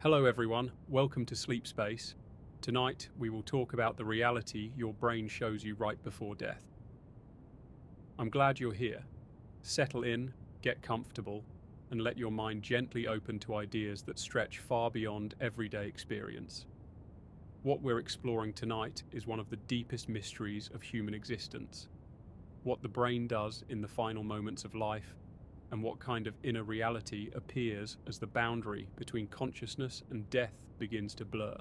Hello everyone, welcome to Sleep Space. Tonight we will talk about the reality your brain shows you right before death. I'm glad you're here. Settle in, get comfortable, and let your mind gently open to ideas that stretch far beyond everyday experience. What we're exploring tonight is one of the deepest mysteries of human existence. What the brain does in the final moments of life, and what kind of inner reality appears as the boundary between consciousness and death begins to blur.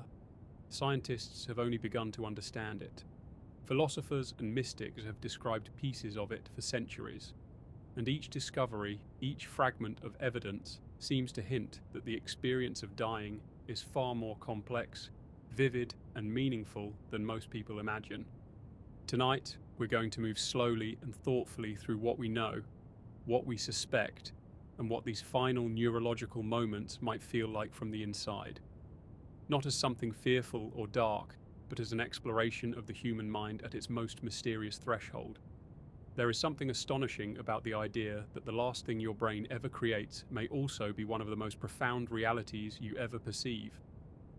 Scientists have only begun to understand it. Philosophers and mystics have described pieces of it for centuries, and each discovery, each fragment of evidence, seems to hint that the experience of dying is far more complex, vivid, and meaningful than most people imagine. Tonight, we're going to move slowly and thoughtfully through what we know, what we suspect, and what these final neurological moments might feel like from the inside. Not as something fearful or dark, but as an exploration of the human mind at its most mysterious threshold. There is something astonishing about the idea that the last thing your brain ever creates may also be one of the most profound realities you ever perceive.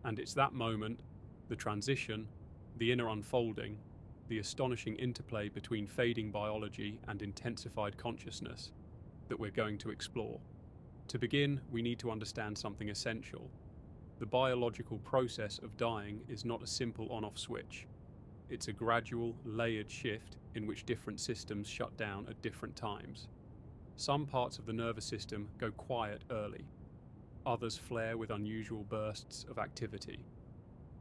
And it's that moment, the transition, the inner unfolding, the astonishing interplay between fading biology and intensified consciousness that we're going to explore. To begin, we need to understand something essential. The biological process of dying is not a simple on-off switch. It's a gradual, layered shift in which different systems shut down at different times. Some parts of the nervous system go quiet early. Others flare with unusual bursts of activity.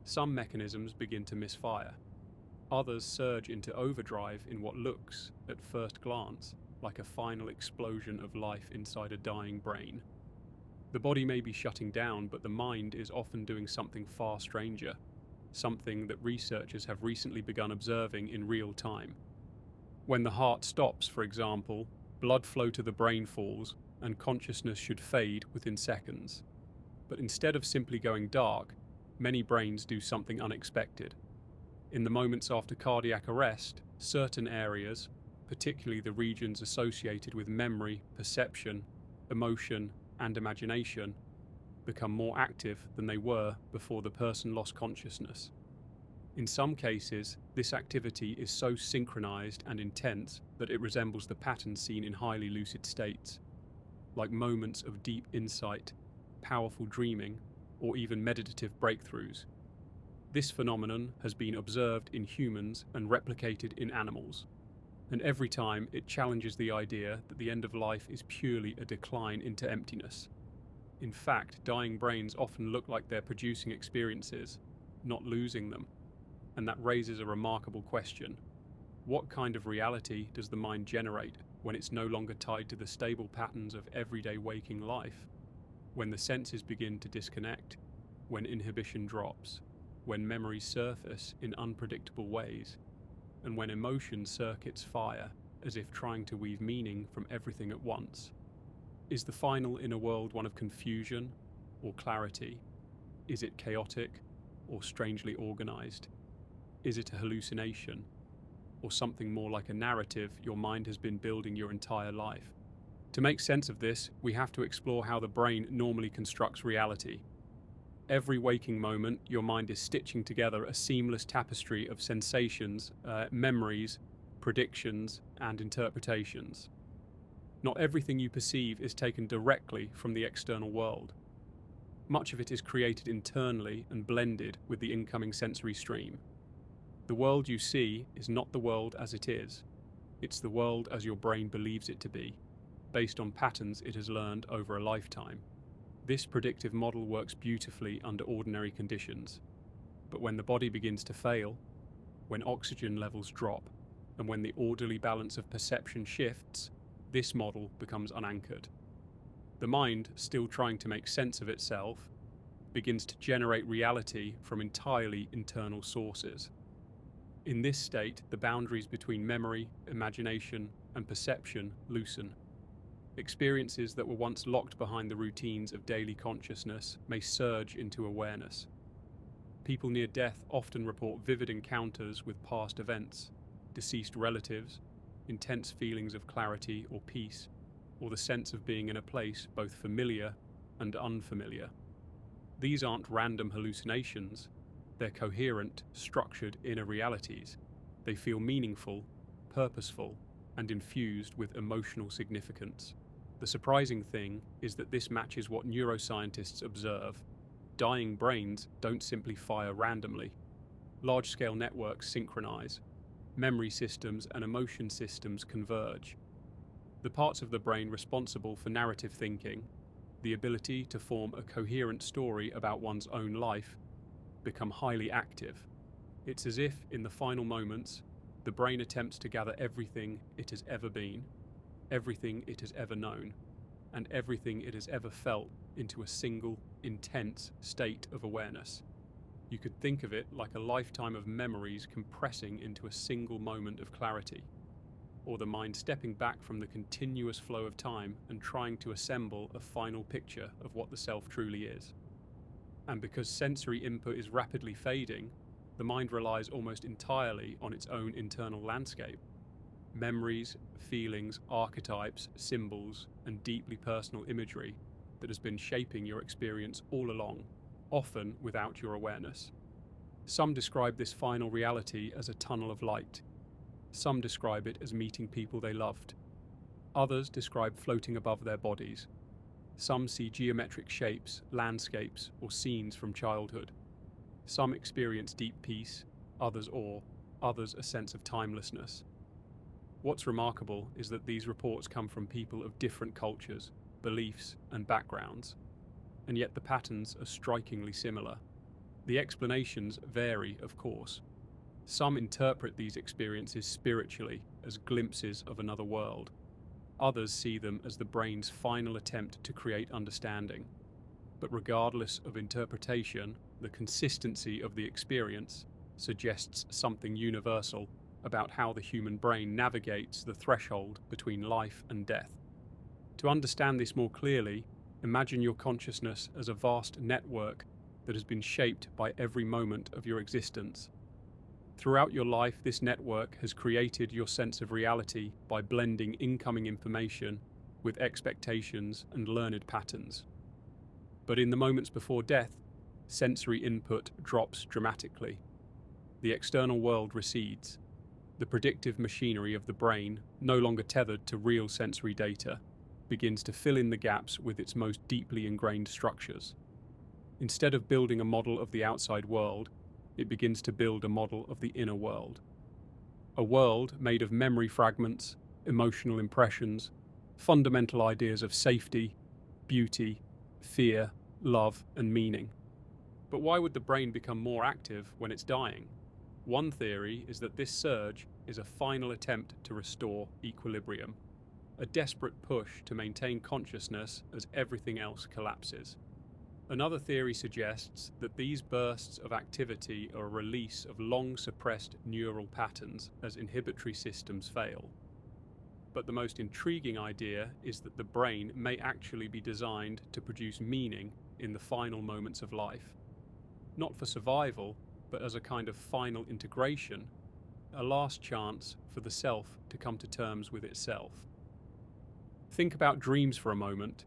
Some mechanisms begin to misfire. Others surge into overdrive in what looks, at first glance, like a final explosion of life inside a dying brain. The body may be shutting down, but the mind is often doing something far stranger, something that researchers have recently begun observing in real time. When the heart stops, for example, blood flow to the brain falls, and consciousness should fade within seconds. But instead of simply going dark, many brains do something unexpected. In the moments after cardiac arrest, certain areas, particularly the regions associated with memory, perception, emotion, and imagination, become more active than they were before the person lost consciousness. In some cases, this activity is so synchronized and intense that it resembles the patterns seen in highly lucid states, like moments of deep insight, powerful dreaming, or even meditative breakthroughs. This phenomenon has been observed in humans and replicated in animals, and every time it challenges the idea that the end of life is purely a decline into emptiness. In fact, dying brains often look like they're producing experiences, not losing them, and that raises a remarkable question. What kind of reality does the mind generate when it's no longer tied to the stable patterns of everyday waking life? When the senses begin to disconnect, when inhibition drops, when memories surface in unpredictable ways, and when emotion circuits fire as if trying to weave meaning from everything at once. Is the final inner world one of confusion or clarity? Is it chaotic or strangely organized? Is it a hallucination or something more like a narrative your mind has been building your entire life? To make sense of this, we have to explore how the brain normally constructs reality. Every waking moment, your mind is stitching together a seamless tapestry of sensations, memories, predictions, and interpretations. Not everything you perceive is taken directly from the external world. Much of it is created internally and blended with the incoming sensory stream. The world you see is not the world as it is. It's the world as your brain believes it to be, based on patterns it has learned over a lifetime. This predictive model works beautifully under ordinary conditions, but when the body begins to fail, when oxygen levels drop, and when the orderly balance of perception shifts, this model becomes unanchored. The mind, still trying to make sense of itself, begins to generate reality from entirely internal sources. In this state, the boundaries between memory, imagination, and perception loosen. Experiences that were once locked behind the routines of daily consciousness may surge into awareness. People near death often report vivid encounters with past events, deceased relatives, intense feelings of clarity or peace, or the sense of being in a place both familiar and unfamiliar. These aren't random hallucinations, they're coherent, structured inner realities. They feel meaningful, purposeful, and infused with emotional significance. The surprising thing is that this matches what neuroscientists observe. Dying brains don't simply fire randomly. Large-scale networks synchronize. Memory systems and emotion systems converge. The parts of the brain responsible for narrative thinking, the ability to form a coherent story about one's own life, become highly active. It's as if, in the final moments, the brain attempts to gather everything it has ever been, everything it has ever known, and everything it has ever felt into a single, intense state of awareness. You could think of it like a lifetime of memories compressing into a single moment of clarity, or the mind stepping back from the continuous flow of time and trying to assemble a final picture of what the self truly is. And because sensory input is rapidly fading, the mind relies almost entirely on its own internal landscape. Memories, feelings, archetypes, symbols, and deeply personal imagery that has been shaping your experience all along, often without your awareness. Some describe this final reality as a tunnel of light. Some describe it as meeting people they loved. Others describe floating above their bodies. Some see geometric shapes, landscapes, or scenes from childhood. Some experience deep peace, others awe, others a sense of timelessness. What's remarkable is that these reports come from people of different cultures, beliefs, and backgrounds, and yet the patterns are strikingly similar. The explanations vary, of course. Some interpret these experiences spiritually, as glimpses of another world. Others see them as the brain's final attempt to create understanding. But regardless of interpretation, the consistency of the experience suggests something universal about how the human brain navigates the threshold between life and death. To understand this more clearly, imagine your consciousness as a vast network that has been shaped by every moment of your existence. Throughout your life, this network has created your sense of reality by blending incoming information with expectations and learned patterns. But in the moments before death, sensory input drops dramatically. The external world recedes. The predictive machinery of the brain, no longer tethered to real sensory data, begins to fill in the gaps with its most deeply ingrained structures. Instead of building a model of the outside world, it begins to build a model of the inner world. A world made of memory fragments, emotional impressions, fundamental ideas of safety, beauty, fear, love, and meaning. But why would the brain become more active when it's dying? One theory is that this surge is a final attempt to restore equilibrium, a desperate push to maintain consciousness as everything else collapses. Another theory suggests that these bursts of activity are a release of long-suppressed neural patterns as inhibitory systems fail. But the most intriguing idea is that the brain may actually be designed to produce meaning in the final moments of life. Not for survival, but as a kind of final integration, a last chance for the self to come to terms with itself. Think about dreams for a moment.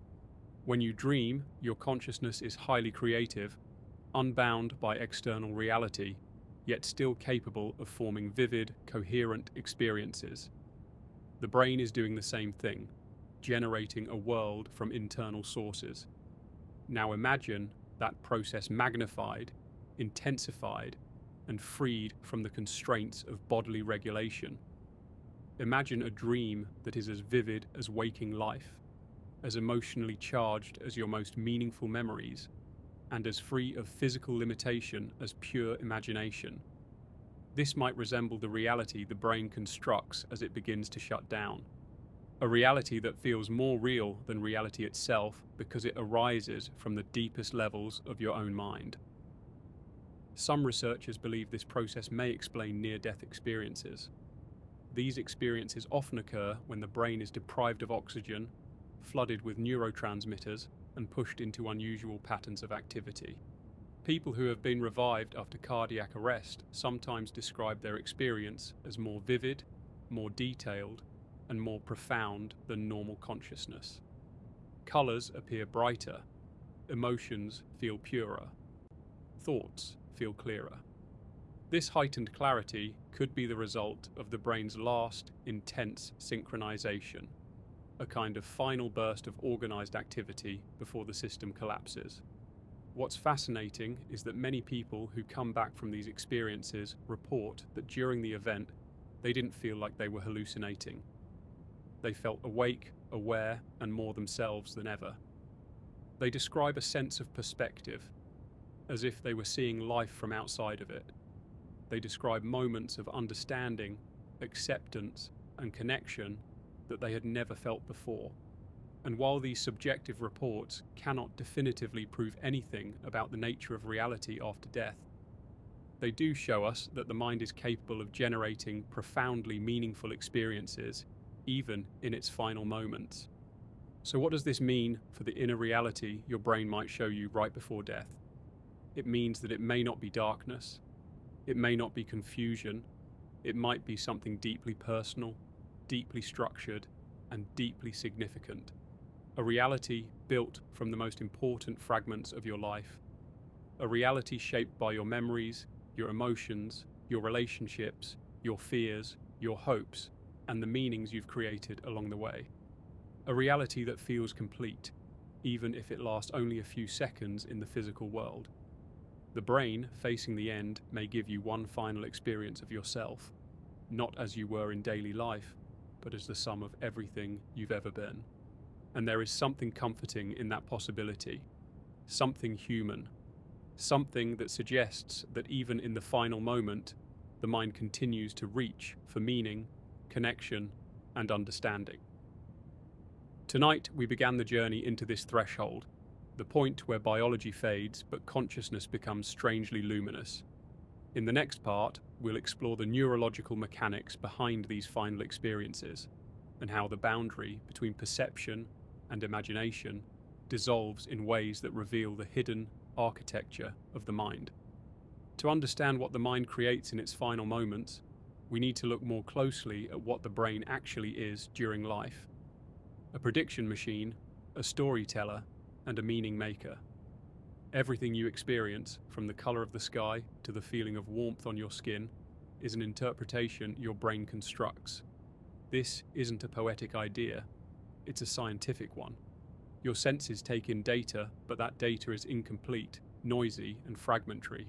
When you dream, your consciousness is highly creative, unbound by external reality, yet still capable of forming vivid, coherent experiences. The brain is doing the same thing, generating a world from internal sources. Now imagine that process magnified, intensified, and freed from the constraints of bodily regulation. Imagine a dream that is as vivid as waking life, as emotionally charged as your most meaningful memories, and as free of physical limitation as pure imagination. This might resemble the reality the brain constructs as it begins to shut down. A reality that feels more real than reality itself because it arises from the deepest levels of your own mind. Some researchers believe this process may explain near-death experiences. These experiences often occur when the brain is deprived of oxygen, flooded with neurotransmitters, and pushed into unusual patterns of activity. People who have been revived after cardiac arrest sometimes describe their experience as more vivid, more detailed, and more profound than normal consciousness. Colours appear brighter, emotions feel purer, thoughts feel clearer. This heightened clarity could be the result of the brain's last, intense synchronization, a kind of final burst of organized activity before the system collapses. What's fascinating is that many people who come back from these experiences report that during the event, they didn't feel like they were hallucinating. They felt awake, aware, and more themselves than ever. They describe a sense of perspective, as if they were seeing life from outside of it. They describe moments of understanding, acceptance, and connection that they had never felt before. And while these subjective reports cannot definitively prove anything about the nature of reality after death, they do show us that the mind is capable of generating profoundly meaningful experiences, even in its final moments. So what does this mean for the inner reality your brain might show you right before death? It means that it may not be darkness, it may not be confusion, it might be something deeply personal, deeply structured, and deeply significant. A reality built from the most important fragments of your life. A reality shaped by your memories, your emotions, your relationships, your fears, your hopes, and the meanings you've created along the way. A reality that feels complete, even if it lasts only a few seconds in the physical world. The brain, facing the end, may give you one final experience of yourself, not as you were in daily life, but as the sum of everything you've ever been. And there is something comforting in that possibility, something human, something that suggests that even in the final moment, the mind continues to reach for meaning, connection, and understanding. Tonight, we began the journey into this threshold, the point where biology fades but consciousness becomes strangely luminous. In the next part, we'll explore the neurological mechanics behind these final experiences and how the boundary between perception and imagination dissolves in ways that reveal the hidden architecture of the mind. To understand what the mind creates in its final moments, we need to look more closely at what the brain actually is during life. A prediction machine, a storyteller, and a meaning maker. Everything you experience, from the color of the sky to the feeling of warmth on your skin, is an interpretation your brain constructs. This isn't a poetic idea, it's a scientific one. Your senses take in data, but that data is incomplete, noisy, and fragmentary.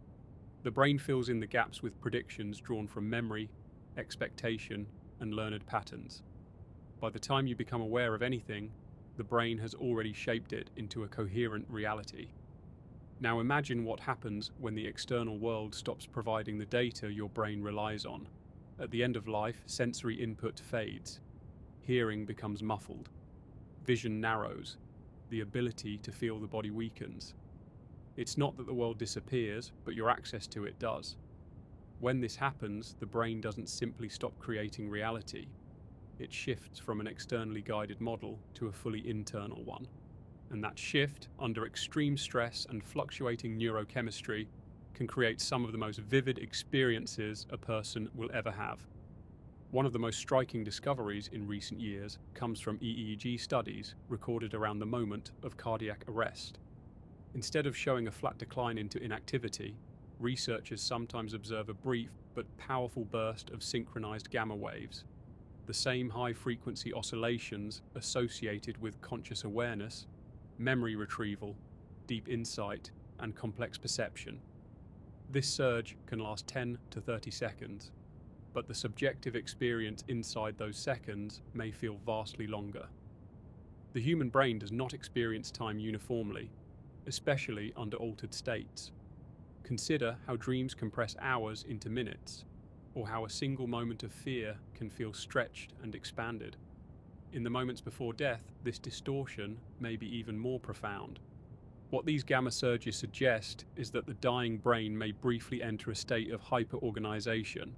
The brain fills in the gaps with predictions drawn from memory, expectation, and learned patterns. By the time you become aware of anything, the brain has already shaped it into a coherent reality. Now imagine what happens when the external world stops providing the data your brain relies on. At the end of life, sensory input fades. Hearing becomes muffled. Vision narrows. The ability to feel the body weakens. It's not that the world disappears, but your access to it does. When this happens, the brain doesn't simply stop creating reality. It shifts from an externally guided model to a fully internal one. And that shift, under extreme stress and fluctuating neurochemistry, can create some of the most vivid experiences a person will ever have. One of the most striking discoveries in recent years comes from EEG studies recorded around the moment of cardiac arrest. Instead of showing a flat decline into inactivity, researchers sometimes observe a brief but powerful burst of synchronized gamma waves, the same high-frequency oscillations associated with conscious awareness, memory retrieval, deep insight, and complex perception. This surge can last 10 to 30 seconds, but the subjective experience inside those seconds may feel vastly longer. The human brain does not experience time uniformly, especially under altered states. Consider how dreams compress hours into minutes, or how a single moment of fear can feel stretched and expanded. In the moments before death, this distortion may be even more profound. What these gamma surges suggest is that the dying brain may briefly enter a state of hyperorganization,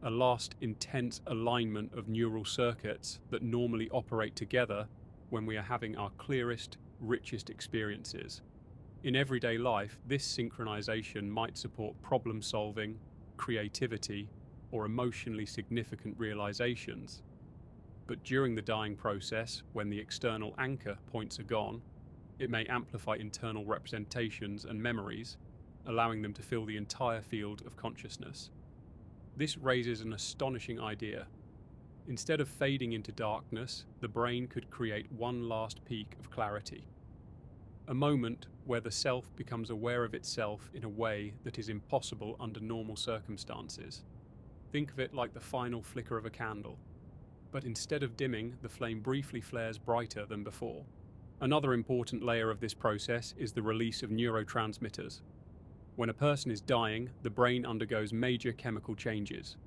a last intense alignment of neural circuits that normally operate together when we are having our clearest, richest experiences. In everyday life, this synchronization might support problem solving, creativity, or emotionally significant realizations. But during the dying process, when the external anchor points are gone, It may amplify internal representations and memories, allowing them to fill the entire field of consciousness. This raises an astonishing idea. Instead of fading into darkness, the brain could create one last peak of clarity. A moment where the self becomes aware of itself in a way that is impossible under normal circumstances. Think of it like the final flicker of a candle. But instead of dimming, the flame briefly flares brighter than before. Another important layer of this process is the release of neurotransmitters. When a person is dying, the brain undergoes major chemical changes.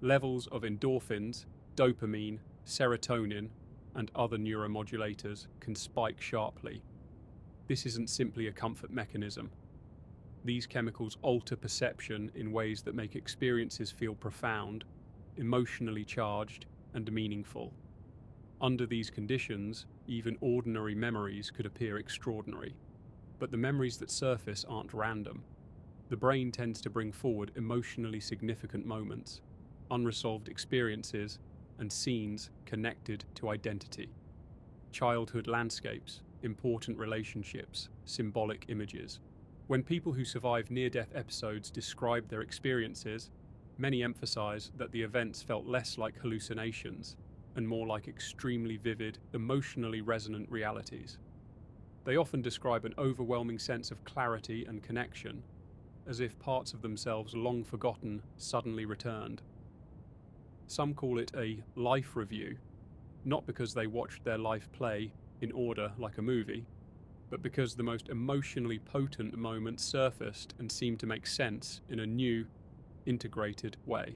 Levels of endorphins, dopamine, serotonin, and other neuromodulators can spike sharply. This isn't simply a comfort mechanism. These chemicals alter perception in ways that make experiences feel profound, emotionally charged, and meaningful. Under these conditions, even ordinary memories could appear extraordinary. But the memories that surface aren't random. The brain tends to bring forward emotionally significant moments, unresolved experiences, and scenes connected to identity. Childhood landscapes, important relationships, symbolic images. When people who survive near-death episodes describe their experiences, many emphasize that the events felt less like hallucinations and more like extremely vivid, emotionally resonant realities. They often describe an overwhelming sense of clarity and connection, as if parts of themselves long forgotten suddenly returned. Some call it a life review, not because they watched their life play in order like a movie, but because the most emotionally potent moments surfaced and seemed to make sense in a new, integrated way.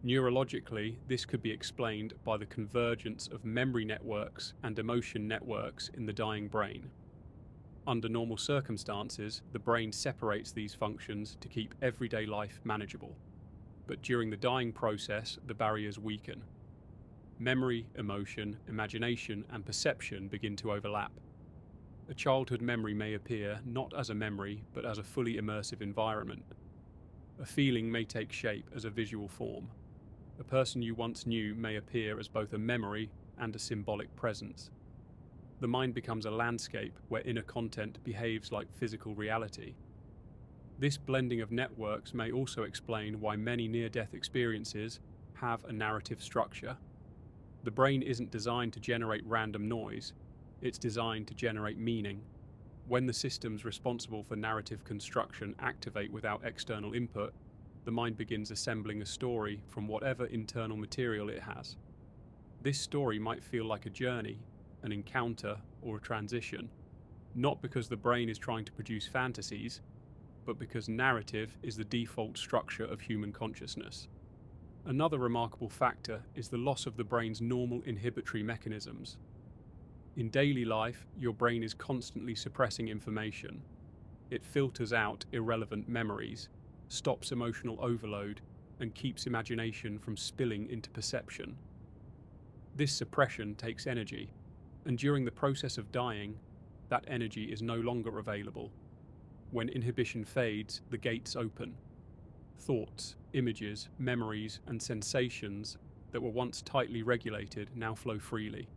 Neurologically, this could be explained by the convergence of memory networks and emotion networks in the dying brain. Under normal circumstances, the brain separates these functions to keep everyday life manageable. But during the dying process, the barriers weaken. Memory, emotion, imagination, and perception begin to overlap. A childhood memory may appear not as a memory, but as a fully immersive environment. A feeling may take shape as a visual form. A person you once knew may appear as both a memory and a symbolic presence. The mind becomes a landscape where inner content behaves like physical reality. This blending of networks may also explain why many near-death experiences have a narrative structure. The brain isn't designed to generate random noise, it's designed to generate meaning. When the systems responsible for narrative construction activate without external input, the mind begins assembling a story from whatever internal material it has. This story might feel like a journey, an encounter, or a transition, not because the brain is trying to produce fantasies, but because narrative is the default structure of human consciousness. Another remarkable factor is the loss of the brain's normal inhibitory mechanisms. In daily life, your brain is constantly suppressing information. It filters out irrelevant memories, stops emotional overload, and keeps imagination from spilling into perception. This suppression takes energy, and during the process of dying, that energy is no longer available. When inhibition fades, the gates open. Thoughts, images, memories, and sensations that were once tightly regulated now flow freely.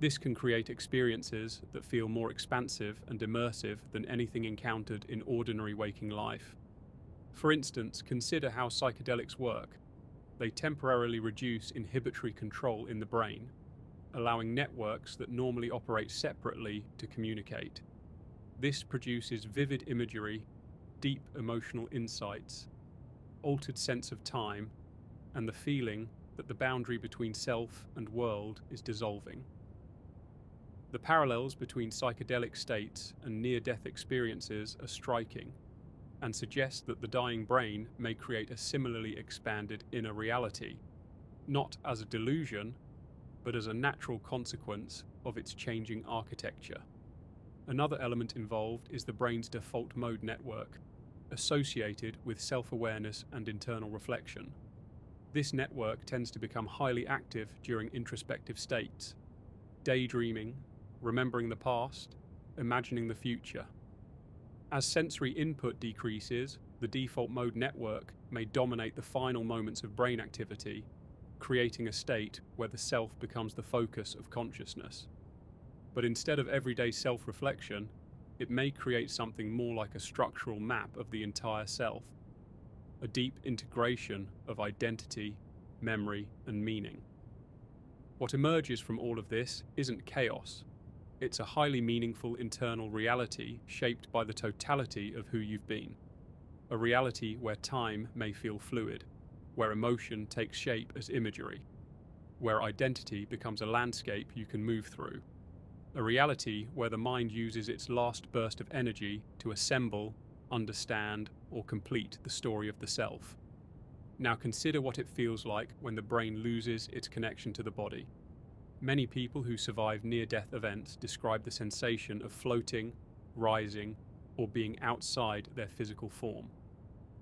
This can create experiences that feel more expansive and immersive than anything encountered in ordinary waking life. For instance, consider how psychedelics work. They temporarily reduce inhibitory control in the brain, allowing networks that normally operate separately to communicate. This produces vivid imagery, deep emotional insights, altered sense of time, and the feeling that the boundary between self and world is dissolving. The parallels between psychedelic states and near-death experiences are striking, and suggest that the dying brain may create a similarly expanded inner reality, not as a delusion, but as a natural consequence of its changing architecture. Another element involved is the brain's default mode network, associated with self-awareness and internal reflection. This network tends to become highly active during introspective states, daydreaming, remembering the past, imagining the future. As sensory input decreases, the default mode network may dominate the final moments of brain activity, creating a state where the self becomes the focus of consciousness. But instead of everyday self-reflection, it may create something more like a structural map of the entire self, a deep integration of identity, memory, and meaning. What emerges from all of this isn't chaos. It's a highly meaningful internal reality shaped by the totality of who you've been. A reality where time may feel fluid, where emotion takes shape as imagery, where identity becomes a landscape you can move through. A reality where the mind uses its last burst of energy to assemble, understand, or complete the story of the self. Now consider what it feels like when the brain loses its connection to the body. Many people who survive near-death events describe the sensation of floating, rising, or being outside their physical form.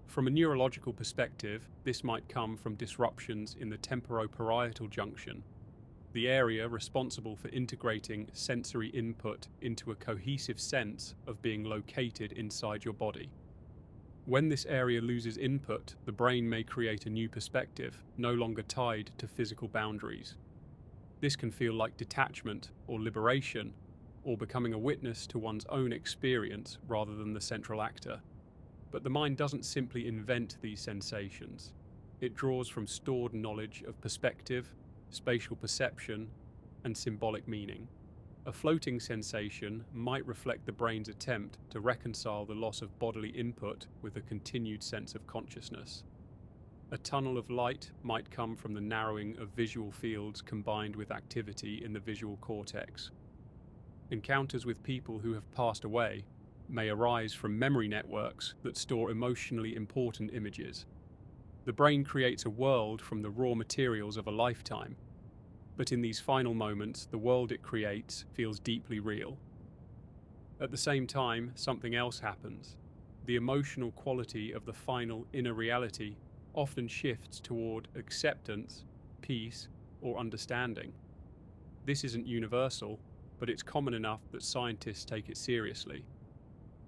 From a neurological perspective, this might come from disruptions in the temporoparietal junction, the area responsible for integrating sensory input into a cohesive sense of being located inside your body. When this area loses input, the brain may create a new perspective, no longer tied to physical boundaries. This can feel like detachment or liberation, or becoming a witness to one's own experience rather than the central actor. But the mind doesn't simply invent these sensations. It draws from stored knowledge of perspective, spatial perception, and symbolic meaning. A floating sensation might reflect the brain's attempt to reconcile the loss of bodily input with a continued sense of consciousness. A tunnel of light might come from the narrowing of visual fields combined with activity in the visual cortex. Encounters with people who have passed away may arise from memory networks that store emotionally important images. The brain creates a world from the raw materials of a lifetime, but in these final moments, the world it creates feels deeply real. At the same time, something else happens. The emotional quality of the final inner reality often shifts toward acceptance, peace, or understanding. This isn't universal, but it's common enough that scientists take it seriously.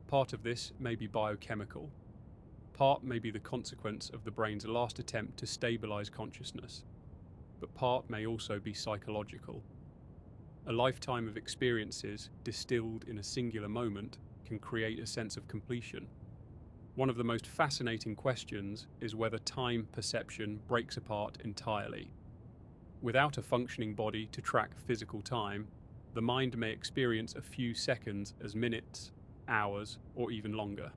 Part of this may be biochemical. Part may be the consequence of the brain's last attempt to stabilize consciousness, but part may also be psychological. A lifetime of experiences distilled in a singular moment can create a sense of completion. One of the most fascinating questions is whether time perception breaks apart entirely. Without a functioning body to track physical time, the mind may experience a few seconds as minutes, hours, or even longer.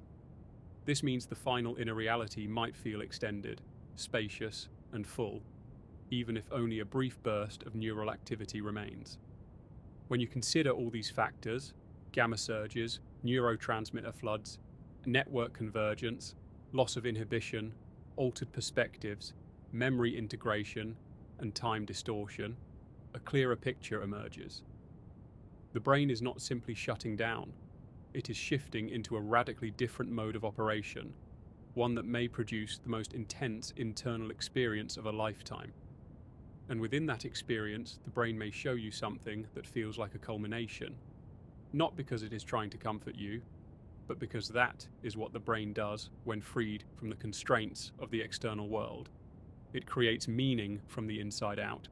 This means the final inner reality might feel extended, spacious, and full, even if only a brief burst of neural activity remains. When you consider all these factors, gamma surges, neurotransmitter floods, network convergence, loss of inhibition, altered perspectives, memory integration, and time distortion, a clearer picture emerges. The brain is not simply shutting down, it is shifting into a radically different mode of operation, one that may produce the most intense internal experience of a lifetime. And within that experience, the brain may show you something that feels like a culmination, not because it is trying to comfort you, but because that is what the brain does when freed from the constraints of the external world. It creates meaning from the inside out.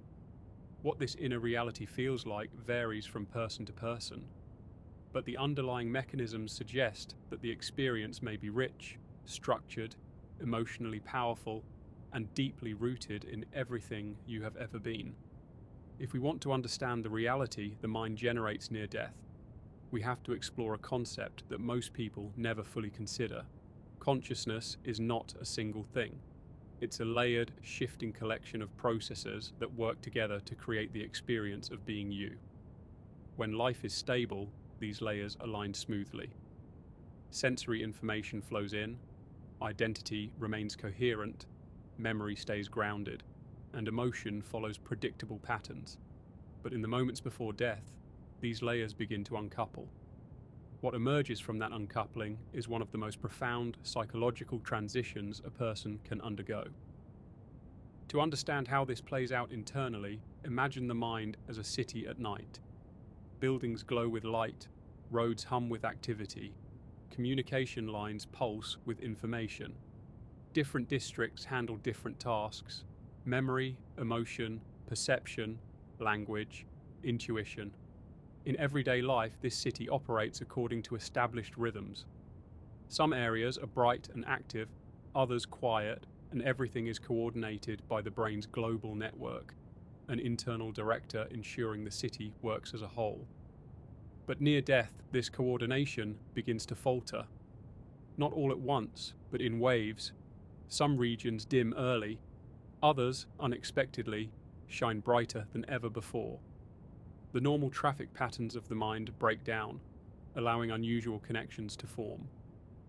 What this inner reality feels like varies from person to person, but the underlying mechanisms suggest that the experience may be rich, structured, emotionally powerful, and deeply rooted in everything you have ever been. If we want to understand the reality the mind generates near death, we have to explore a concept that most people never fully consider. Consciousness is not a single thing. It's a layered, shifting collection of processes that work together to create the experience of being you. When life is stable, these layers align smoothly. Sensory information flows in, identity remains coherent, memory stays grounded, and emotion follows predictable patterns. But in the moments before death, these layers begin to uncouple. What emerges from that uncoupling is one of the most profound psychological transitions a person can undergo. To understand how this plays out internally, imagine the mind as a city at night. Buildings glow with light, roads hum with activity, communication lines pulse with information. Different districts handle different tasks: memory, emotion, perception, language, intuition. In everyday life, this city operates according to established rhythms. Some areas are bright and active, others quiet, and everything is coordinated by the brain's global network, an internal director ensuring the city works as a whole. But near death, this coordination begins to falter. Not all at once, but in waves. Some regions dim early, others, unexpectedly, shine brighter than ever before. The normal traffic patterns of the mind break down, allowing unusual connections to form.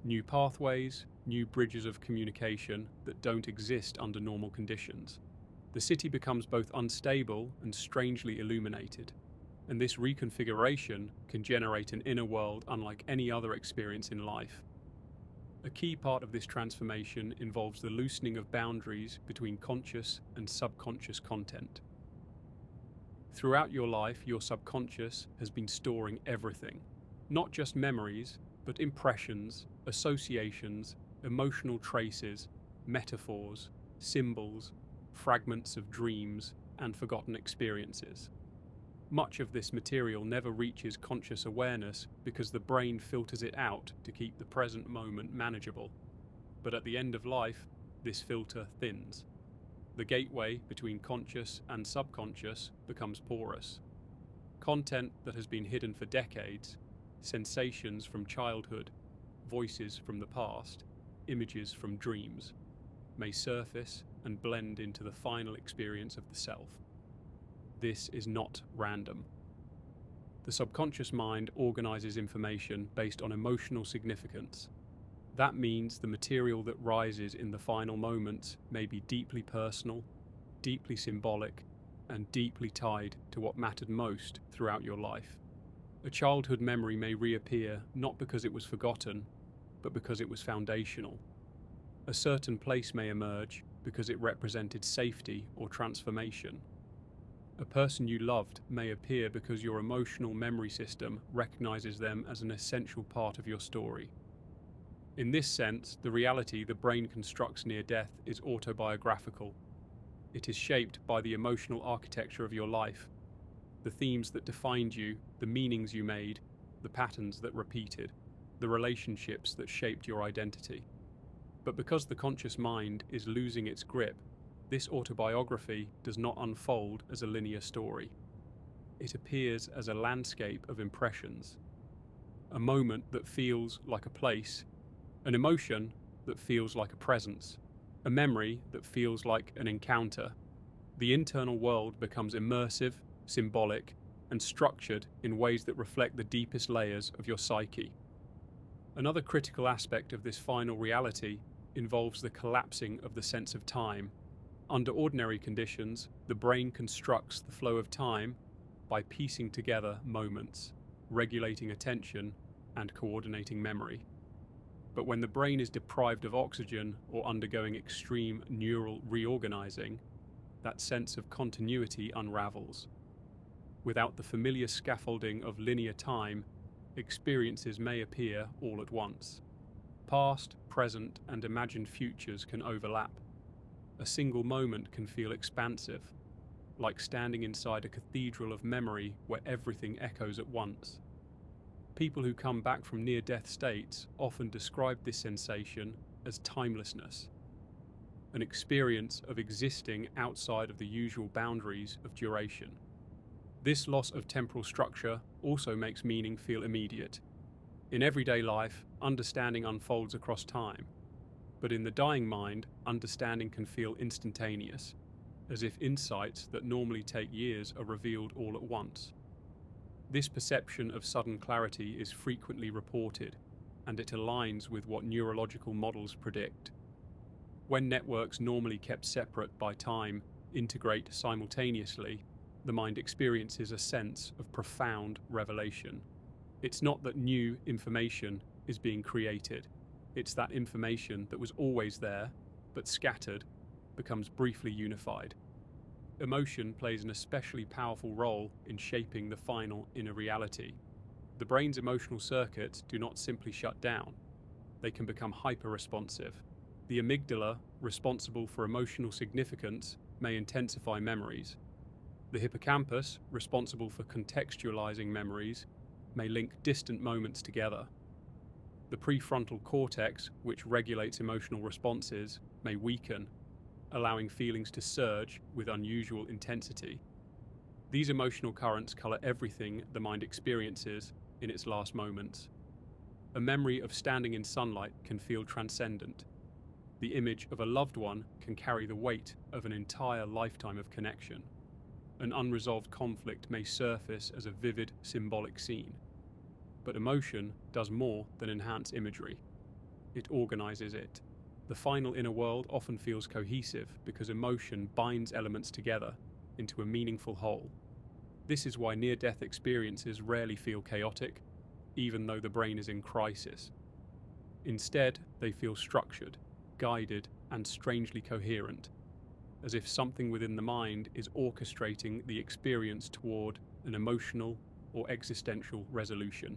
New pathways, new bridges of communication that don't exist under normal conditions. The city becomes both unstable and strangely illuminated, and this reconfiguration can generate an inner world unlike any other experience in life. A key part of this transformation involves the loosening of boundaries between conscious and subconscious content. Throughout your life, your subconscious has been storing everything, not just memories, but impressions, associations, emotional traces, metaphors, symbols, fragments of dreams, and forgotten experiences. Much of this material never reaches conscious awareness because the brain filters it out to keep the present moment manageable. But at the end of life, this filter thins. The gateway between conscious and subconscious becomes porous. Content that has been hidden for decades, sensations from childhood, voices from the past, images from dreams, may surface and blend into the final experience of the self. This is not random. The subconscious mind organizes information based on emotional significance. That means the material that rises in the final moments may be deeply personal, deeply symbolic, and deeply tied to what mattered most throughout your life. A childhood memory may reappear not because it was forgotten, but because it was foundational. A certain place may emerge because it represented safety or transformation. A person you loved may appear because your emotional memory system recognizes them as an essential part of your story. In this sense, the reality the brain constructs near death is autobiographical. It is shaped by the emotional architecture of your life, the themes that defined you, the meanings you made, the patterns that repeated, the relationships that shaped your identity. But because the conscious mind is losing its grip, this autobiography does not unfold as a linear story. It appears as a landscape of impressions, a moment that feels like a place, an emotion that feels like a presence, a memory that feels like an encounter. The internal world becomes immersive, symbolic, and structured in ways that reflect the deepest layers of your psyche. Another critical aspect of this final reality involves the collapsing of the sense of time. Under ordinary conditions, the brain constructs the flow of time by piecing together moments, regulating attention, and coordinating memory. But when the brain is deprived of oxygen or undergoing extreme neural reorganizing, that sense of continuity unravels. Without the familiar scaffolding of linear time, experiences may appear all at once. Past, present, and imagined futures can overlap. A single moment can feel expansive, like standing inside a cathedral of memory where everything echoes at once. People who come back from near-death states often describe this sensation as timelessness, an experience of existing outside of the usual boundaries of duration. This loss of temporal structure also makes meaning feel immediate. In everyday life, understanding unfolds across time. But in the dying mind, understanding can feel instantaneous, as if insights that normally take years are revealed all at once. This perception of sudden clarity is frequently reported, and it aligns with what neurological models predict. When networks normally kept separate by time integrate simultaneously, the mind experiences a sense of profound revelation. It's not that new information is being created. It's that information that was always there, but scattered, becomes briefly unified. Emotion plays an especially powerful role in shaping the final inner reality. The brain's emotional circuits do not simply shut down. They can become hyper-responsive. The amygdala, responsible for emotional significance, may intensify memories. The hippocampus, responsible for contextualizing memories, may link distant moments together. The prefrontal cortex, which regulates emotional responses, may weaken, allowing feelings to surge with unusual intensity. These emotional currents color everything the mind experiences in its last moments. A memory of standing in sunlight can feel transcendent. The image of a loved one can carry the weight of an entire lifetime of connection. An unresolved conflict may surface as a vivid, symbolic scene. But emotion does more than enhance imagery. It organizes it. The final inner world often feels cohesive because emotion binds elements together into a meaningful whole. This is why near-death experiences rarely feel chaotic, even though the brain is in crisis. Instead, they feel structured, guided, and strangely coherent, as if something within the mind is orchestrating the experience toward an emotional or existential resolution.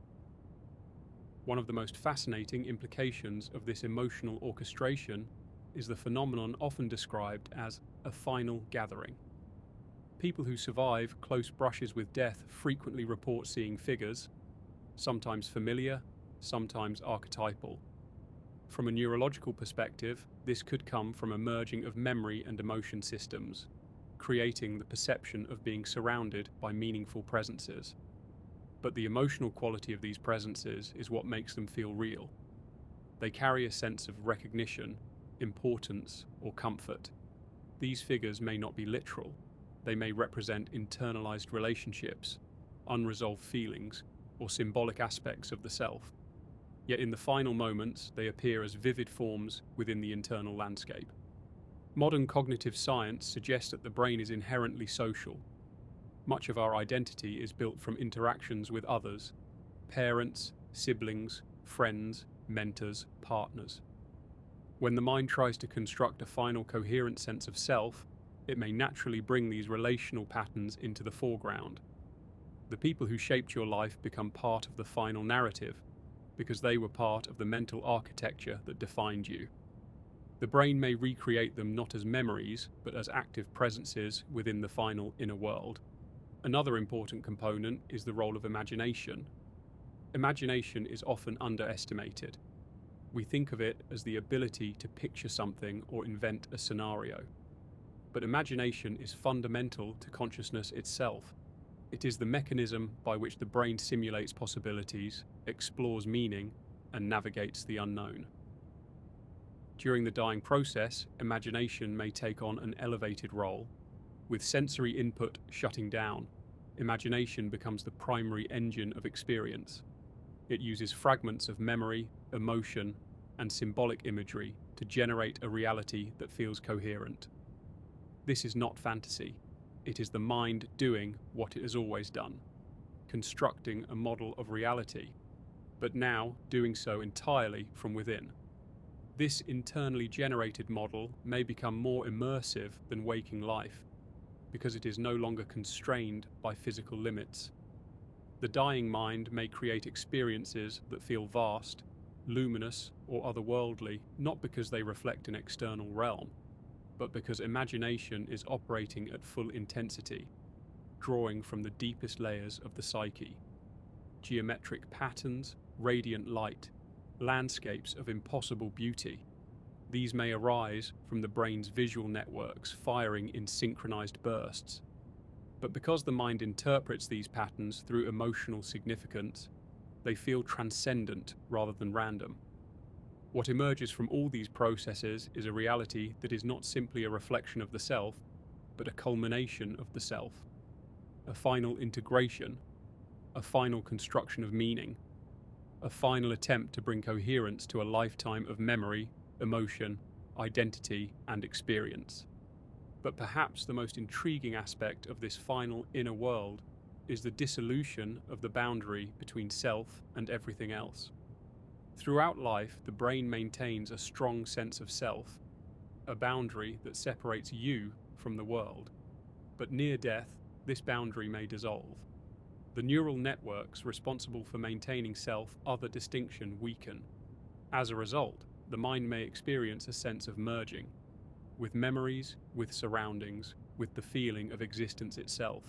One of the most fascinating implications of this emotional orchestration is the phenomenon often described as a final gathering. People who survive close brushes with death frequently report seeing figures, sometimes familiar, sometimes archetypal. From a neurological perspective, this could come from a merging of memory and emotion systems, creating the perception of being surrounded by meaningful presences. But the emotional quality of these presences is what makes them feel real. They carry a sense of recognition, importance, or comfort. These figures may not be literal. They may represent internalized relationships, unresolved feelings, or symbolic aspects of the self. Yet in the final moments, they appear as vivid forms within the internal landscape. Modern cognitive science suggests that the brain is inherently social. Much of our identity is built from interactions with others: parents, siblings, friends, mentors, partners. When the mind tries to construct a final coherent sense of self, it may naturally bring these relational patterns into the foreground. The people who shaped your life become part of the final narrative, because they were part of the mental architecture that defined you. The brain may recreate them not as memories, but as active presences within the final inner world. Another important component is the role of imagination. Imagination is often underestimated. We think of it as the ability to picture something or invent a scenario. But imagination is fundamental to consciousness itself. It is the mechanism by which the brain simulates possibilities, explores meaning, and navigates the unknown. During the dying process, imagination may take on an elevated role. With sensory input shutting down, imagination becomes the primary engine of experience. It uses fragments of memory, emotion, and symbolic imagery to generate a reality that feels coherent. This is not fantasy. It is the mind doing what it has always done, constructing a model of reality, but now doing so entirely from within. This internally generated model may become more immersive than waking life, because it is no longer constrained by physical limits. The dying mind may create experiences that feel vast, luminous, or otherworldly, not because they reflect an external realm, but because imagination is operating at full intensity, drawing from the deepest layers of the psyche. Geometric patterns, radiant light, landscapes of impossible beauty. These may arise from the brain's visual networks firing in synchronized bursts. But because the mind interprets these patterns through emotional significance, they feel transcendent rather than random. What emerges from all these processes is a reality that is not simply a reflection of the self, but a culmination of the self. A final integration, a final construction of meaning, a final attempt to bring coherence to a lifetime of memory, emotion, identity, and experience. But perhaps the most intriguing aspect of this final inner world is the dissolution of the boundary between self and everything else. Throughout life, the brain maintains a strong sense of self, a boundary that separates you from the world. But near death, this boundary may dissolve. The neural networks responsible for maintaining self-other distinction weaken. As a result, the mind may experience a sense of merging. with memories, with surroundings, with the feeling of existence itself.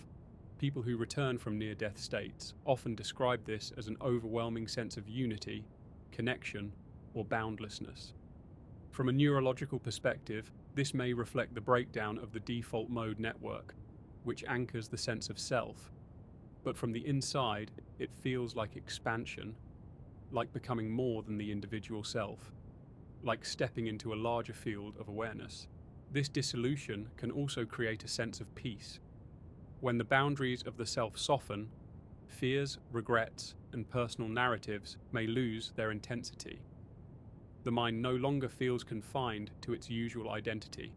People who return from near-death states often describe this as an overwhelming sense of unity, connection, or boundlessness. From a neurological perspective, this may reflect the breakdown of the default mode network, which anchors the sense of self. But from the inside, it feels like expansion, like becoming more than the individual self, like stepping into a larger field of awareness. This dissolution can also create a sense of peace. When the boundaries of the self soften, fears, regrets, and personal narratives may lose their intensity. The mind no longer feels confined to its usual identity.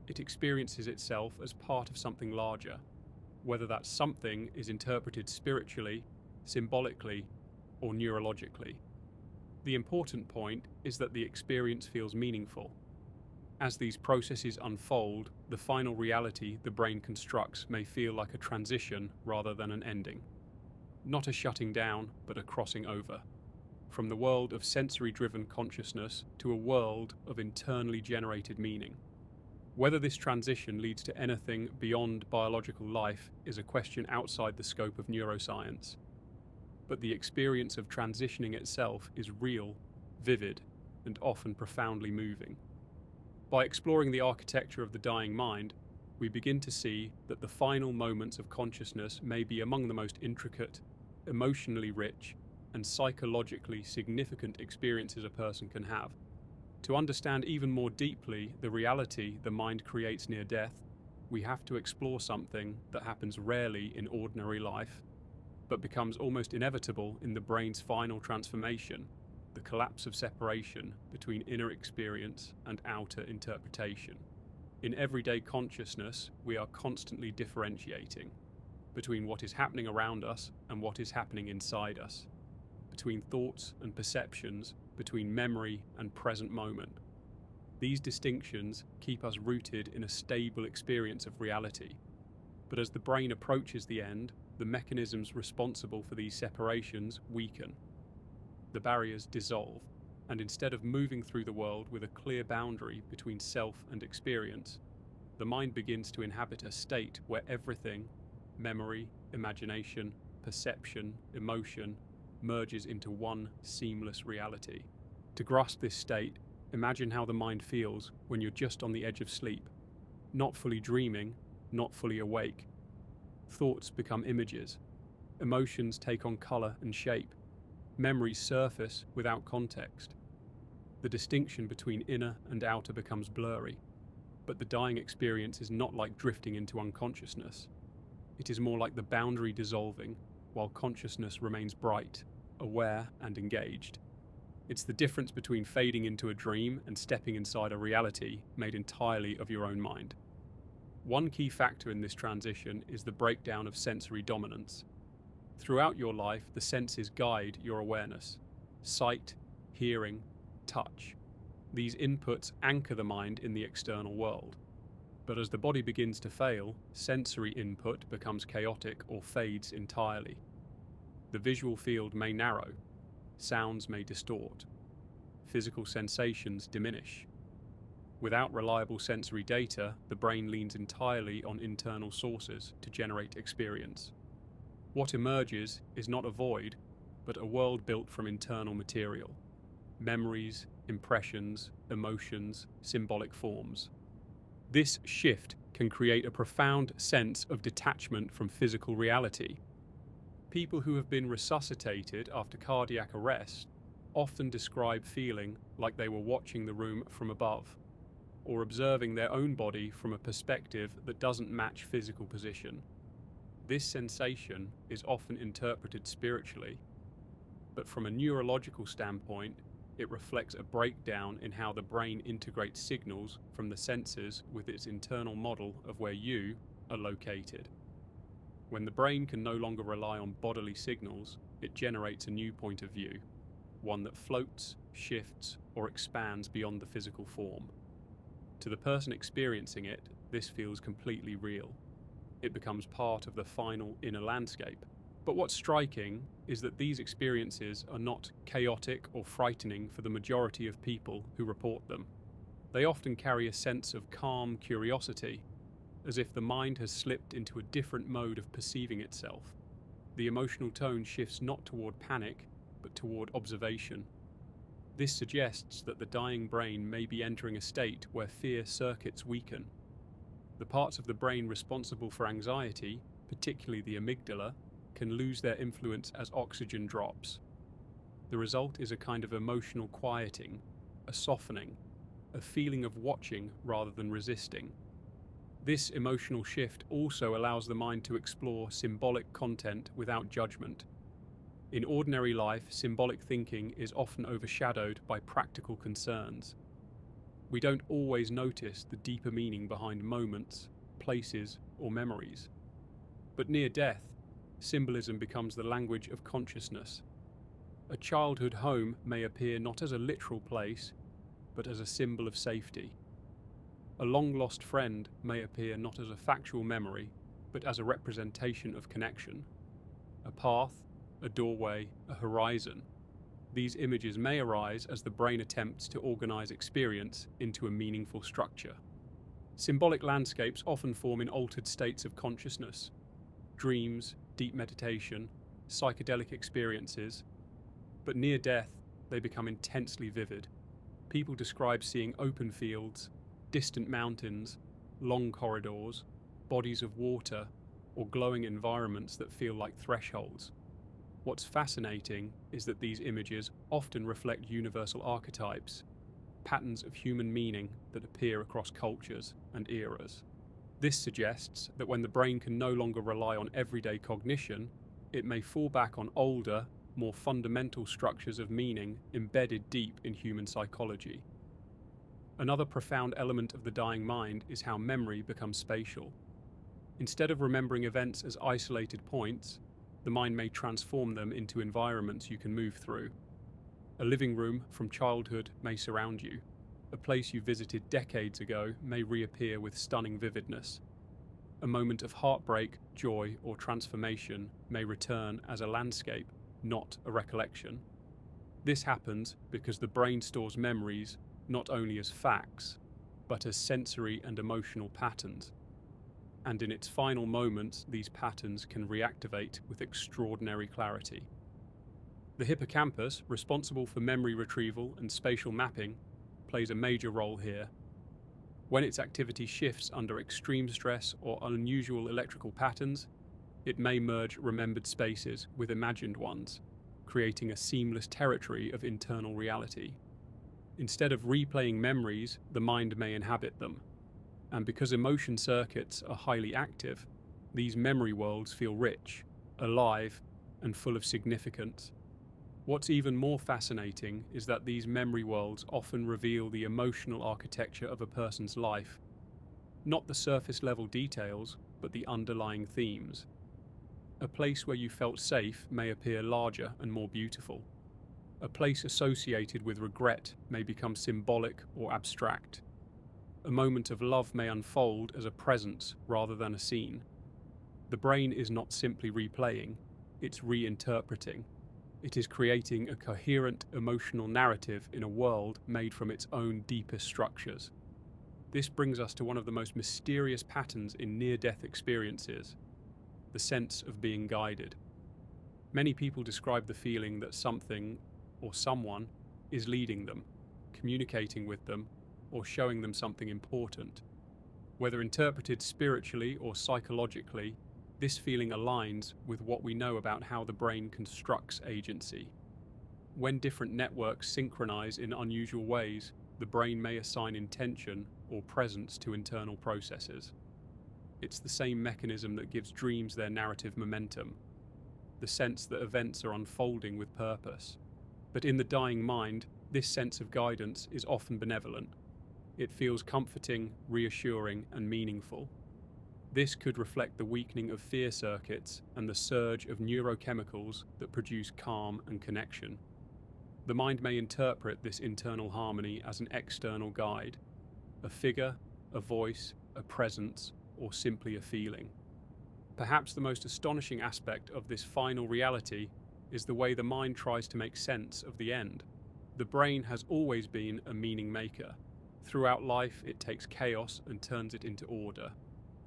It experiences itself as part of something larger, whether that something is interpreted spiritually, symbolically, or neurologically. The important point is that the experience feels meaningful. As these processes unfold, the final reality the brain constructs may feel like a transition rather than an ending. Not a shutting down, but a crossing over. From the world of sensory-driven consciousness to a world of internally generated meaning. Whether this transition leads to anything beyond biological life is a question outside the scope of neuroscience. But the experience of transitioning itself is real, vivid, and often profoundly moving. By exploring the architecture of the dying mind, we begin to see that the final moments of consciousness may be among the most intricate, emotionally rich, and psychologically significant experiences a person can have. To understand even more deeply the reality the mind creates near death, we have to explore something that happens rarely in ordinary life, but becomes almost inevitable in the brain's final transformation, the collapse of separation between inner experience and outer interpretation. In everyday consciousness, we are constantly differentiating between what is happening around us and what is happening inside us, between thoughts and perceptions, between memory and present moment. These distinctions keep us rooted in a stable experience of reality. But as the brain approaches the end, the mechanisms responsible for these separations weaken. The barriers dissolve, and instead of moving through the world with a clear boundary between self and experience, the mind begins to inhabit a state where everything, memory, imagination, perception, emotion, merges into one seamless reality. To grasp this state, imagine how the mind feels when you're just on the edge of sleep, not fully dreaming, not fully awake. Thoughts become images, emotions take on color and shape, memories surface without context. The distinction between inner and outer becomes blurry, but the dying experience is not like drifting into unconsciousness. It is more like the boundary dissolving, while consciousness remains bright, aware, and engaged. It's the difference between fading into a dream and stepping inside a reality made entirely of your own mind. One key factor in this transition is the breakdown of sensory dominance. Throughout your life, the senses guide your awareness. Sight, hearing, touch. These inputs anchor the mind in the external world. But as the body begins to fail, sensory input becomes chaotic or fades entirely. The visual field may narrow, sounds may distort, physical sensations diminish. Without reliable sensory data, the brain leans entirely on internal sources to generate experience. What emerges is not a void, but a world built from internal material. Memories, impressions, emotions, symbolic forms. This shift can create a profound sense of detachment from physical reality. People who have been resuscitated after cardiac arrest often describe feeling like they were watching the room from above, or observing their own body from a perspective that doesn't match physical position. This sensation is often interpreted spiritually, but from a neurological standpoint, it reflects a breakdown in how the brain integrates signals from the senses with its internal model of where you are located. When the brain can no longer rely on bodily signals, it generates a new point of view, one that floats, shifts, or expands beyond the physical form. To the person experiencing it, this feels completely real. It becomes part of the final inner landscape. But what's striking is that these experiences are not chaotic or frightening for the majority of people who report them. They often carry a sense of calm curiosity, as if the mind has slipped into a different mode of perceiving itself. The emotional tone shifts not toward panic, but toward observation. This suggests that the dying brain may be entering a state where fear circuits weaken. The parts of the brain responsible for anxiety, particularly the amygdala, can lose their influence as oxygen drops. The result is a kind of emotional quieting, a softening, a feeling of watching rather than resisting. This emotional shift also allows the mind to explore symbolic content without judgment. In ordinary life, symbolic thinking is often overshadowed by practical concerns. We don't always notice the deeper meaning behind moments, places, or memories. But near death, symbolism becomes the language of consciousness. A childhood home may appear not as a literal place, but as a symbol of safety. A long-lost friend may appear not as a factual memory, but as a representation of connection. A path, a doorway, a horizon. These images may arise as the brain attempts to organize experience into a meaningful structure. Symbolic landscapes often form in altered states of consciousness. Dreams, deep meditation, psychedelic experiences. But near death, they become intensely vivid. People describe seeing open fields, distant mountains, long corridors, bodies of water, or glowing environments that feel like thresholds. What's fascinating is that these images often reflect universal archetypes, patterns of human meaning that appear across cultures and eras. This suggests that when the brain can no longer rely on everyday cognition, it may fall back on older, more fundamental structures of meaning embedded deep in human psychology. Another profound element of the dying mind is how memory becomes spatial. Instead of remembering events as isolated points, the mind may transform them into environments you can move through. A living room from childhood may surround you. A place you visited decades ago may reappear with stunning vividness. A moment of heartbreak, joy, or transformation may return as a landscape, not a recollection. This happens because the brain stores memories not only as facts, but as sensory and emotional patterns. And in its final moments, these patterns can reactivate with extraordinary clarity. The hippocampus, responsible for memory retrieval and spatial mapping, plays a major role here. When its activity shifts under extreme stress or unusual electrical patterns, it may merge remembered spaces with imagined ones, creating a seamless territory of internal reality. Instead of replaying memories, the mind may inhabit them. And because emotion circuits are highly active, these memory worlds feel rich, alive, and full of significance. What's even more fascinating is that these memory worlds often reveal the emotional architecture of a person's life, not the surface-level details, but the underlying themes. A place where you felt safe may appear larger and more beautiful. A place associated with regret may become symbolic or abstract. A moment of love may unfold as a presence rather than a scene. The brain is not simply replaying, it's reinterpreting. It is creating a coherent emotional narrative in a world made from its own deepest structures. This brings us to one of the most mysterious patterns in near-death experiences, the sense of being guided. Many people describe the feeling that something or someone is leading them, communicating with them, or showing them something important. Whether interpreted spiritually or psychologically, this feeling aligns with what we know about how the brain constructs agency. When different networks synchronize in unusual ways, the brain may assign intention or presence to internal processes. It's the same mechanism that gives dreams their narrative momentum, the sense that events are unfolding with purpose. But in the dying mind, this sense of guidance is often benevolent. It feels comforting, reassuring, and meaningful. This could reflect the weakening of fear circuits and the surge of neurochemicals that produce calm and connection. The mind may interpret this internal harmony as an external guide, a figure, a voice, a presence, or simply a feeling. Perhaps the most astonishing aspect of this final reality is the way the mind tries to make sense of the end. The brain has always been a meaning maker. Throughout life, it takes chaos and turns it into order.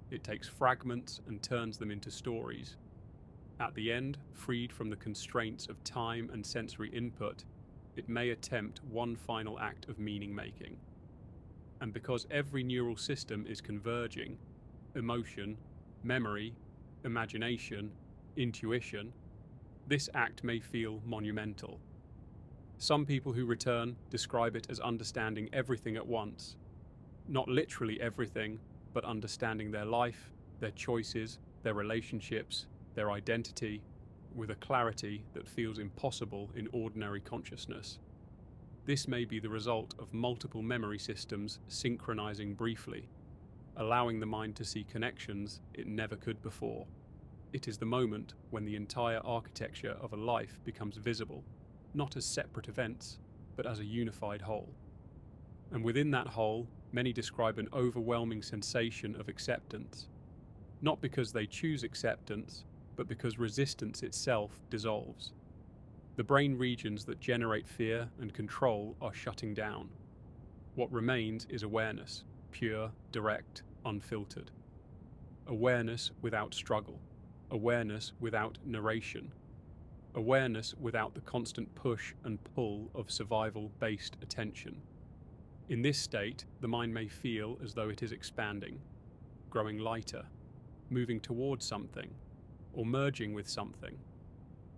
It takes fragments and turns them into stories. At the end, freed from the constraints of time and sensory input, it may attempt one final act of meaning-making. And because every neural system is converging, emotion, memory, imagination, intuition, this act may feel monumental. Some people who return describe it as understanding everything at once. Not literally everything, but understanding their life, their choices, their relationships, their identity, with a clarity that feels impossible in ordinary consciousness. This may be the result of multiple memory systems synchronizing briefly, allowing the mind to see connections it never could before. It is the moment when the entire architecture of a life becomes visible, not as separate events, but as a unified whole. And within that whole, many describe an overwhelming sensation of acceptance, not because they choose acceptance, but because resistance itself dissolves. The brain regions that generate fear and control are shutting down. What remains is awareness, pure, direct, unfiltered. Awareness without struggle. Awareness without narration. Awareness without the constant push and pull of survival-based attention. In this state, the mind may feel as though it is expanding, growing lighter, moving towards something, or merging with something.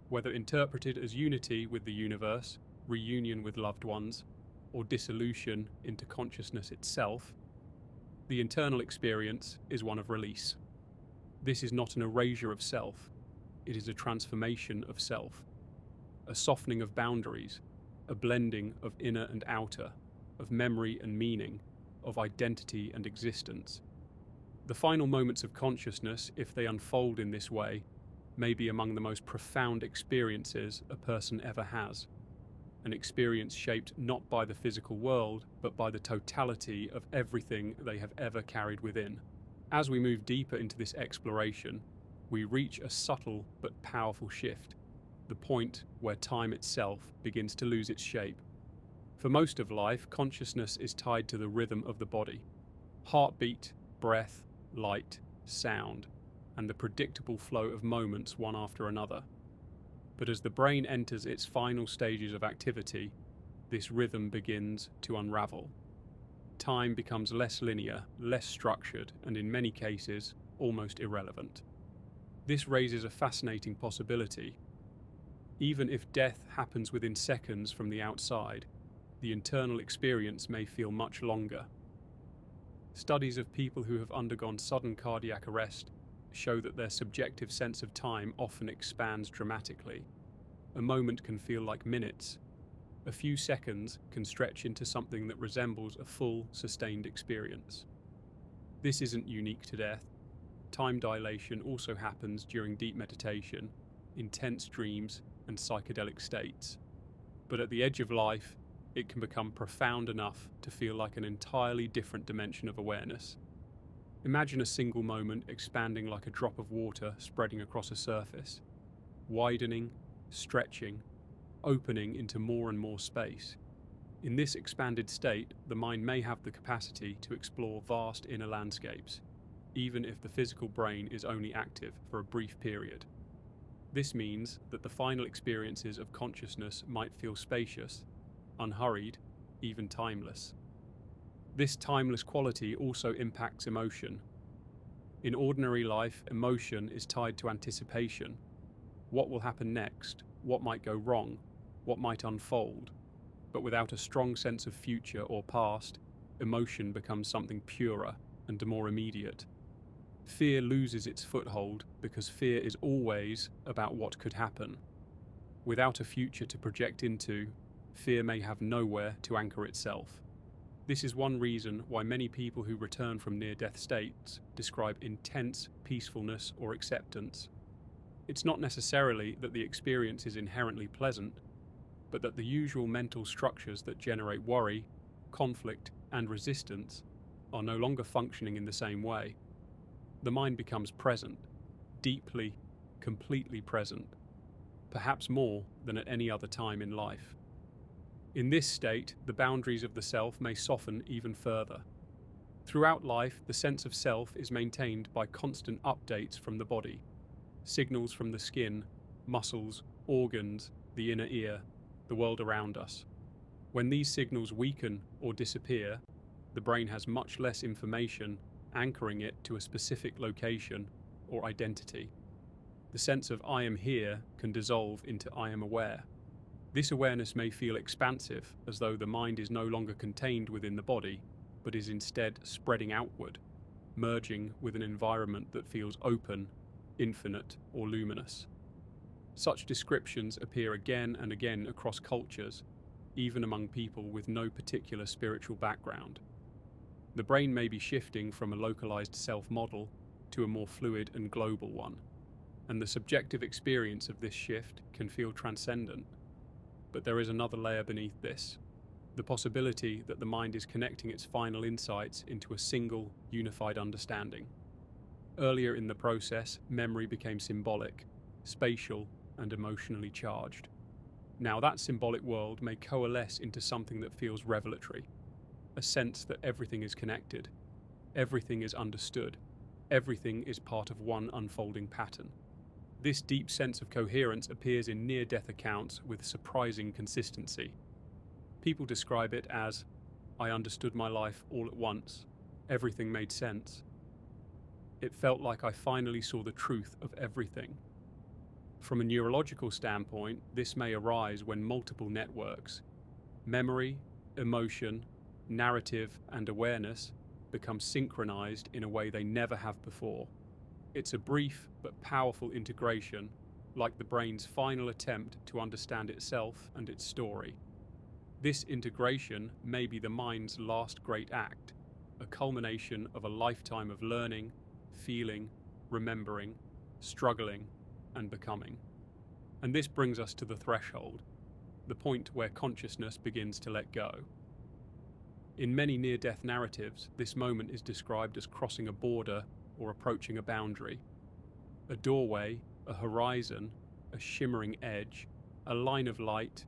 Whether interpreted as unity with the universe, reunion with loved ones, or dissolution into consciousness itself, the internal experience is one of release. This is not an erasure of self, it is a transformation of self, a softening of boundaries, a blending of inner and outer, of memory and meaning, of identity and existence. The final moments of consciousness, if they unfold in this way, may be among the most profound experiences a person ever has. An experience shaped not by the physical world, but by the totality of everything they have ever carried within. As we move deeper into this exploration, we reach a subtle but powerful shift, the point where time itself begins to lose its shape. For most of life, consciousness is tied to the rhythm of the body. Heartbeat, breath, light, sound, and the predictable flow of moments one after another. But as the brain enters its final stages of activity, this rhythm begins to unravel. Time becomes less linear, less structured, and in many cases, almost irrelevant. This raises a fascinating possibility. Even if death happens within seconds from the outside, the internal experience may feel much longer. Studies of people who have undergone sudden cardiac arrest show that their subjective sense of time often expands dramatically. A moment can feel like minutes. A few seconds can stretch into something that resembles a full, sustained experience. This isn't unique to death. Time dilation also happens during deep meditation, intense dreams, and psychedelic states. But at the edge of life, it can become profound enough to feel like an entirely different dimension of awareness. Imagine a single moment expanding like a drop of water spreading across a surface, widening, stretching, opening into more and more space. In this expanded state, the mind may have the capacity to explore vast inner landscapes, even if the physical brain is only active for a brief period. This means that the final experiences of consciousness might feel spacious, unhurried, even timeless. This timeless quality also impacts emotion. In ordinary life, emotion is tied to anticipation. What will happen next? What might go wrong? What might unfold? But without a strong sense of future or past, emotion becomes something purer and more immediate. Fear loses its foothold because fear is always about what could happen. Without a future to project into, fear may have nowhere to anchor itself. This is one reason why many people who return from near-death states describe intense peacefulness or acceptance. It's not necessarily that the experience is inherently pleasant, but that the usual mental structures that generate worry, conflict, and resistance are no longer functioning in the same way. The mind becomes present, deeply, completely present, perhaps more than at any other time in life. In this state, the boundaries of the self may soften even further. Throughout life, the sense of self is maintained by constant updates from the body, signals from the skin, muscles, organs, the inner ear, the world around us. When these signals weaken or disappear, the brain has much less information anchoring it to a specific location or identity. The sense of I am here can dissolve into I am aware. This awareness may feel expansive, as though the mind is no longer contained within the body, but is instead spreading outward, merging with an environment that feels open, infinite, or luminous. Such descriptions appear again and again across cultures, even among people with no particular spiritual background. The brain may be shifting from a localized self-model to a more fluid and global one, and the subjective experience of this shift can feel transcendent. But there is another layer beneath this, the possibility that the mind is connecting its final insights into a single, unified understanding. Earlier in the process, memory became symbolic, spatial, and emotionally charged. Now that symbolic world may coalesce into something that feels revelatory, a sense that everything is connected, everything is understood, everything is part of one unfolding pattern. This deep sense of coherence appears in near-death accounts with surprising consistency. People describe it as, I understood my life all at once, everything made sense. It felt like I finally saw the truth of everything. From a neurological standpoint, this may arise when multiple networks, memory, emotion, narrative, and awareness become synchronized in a way they never have before. It's a brief but powerful integration, like the brain's final attempt to understand itself and its story. This integration may be the mind's last great act, a culmination of a lifetime of learning, feeling, remembering, struggling, and becoming. And this brings us to the threshold, the point where consciousness begins to let go. In many near-death narratives, this moment is described as crossing a border or approaching a boundary. A doorway, a horizon, a shimmering edge, a line of light,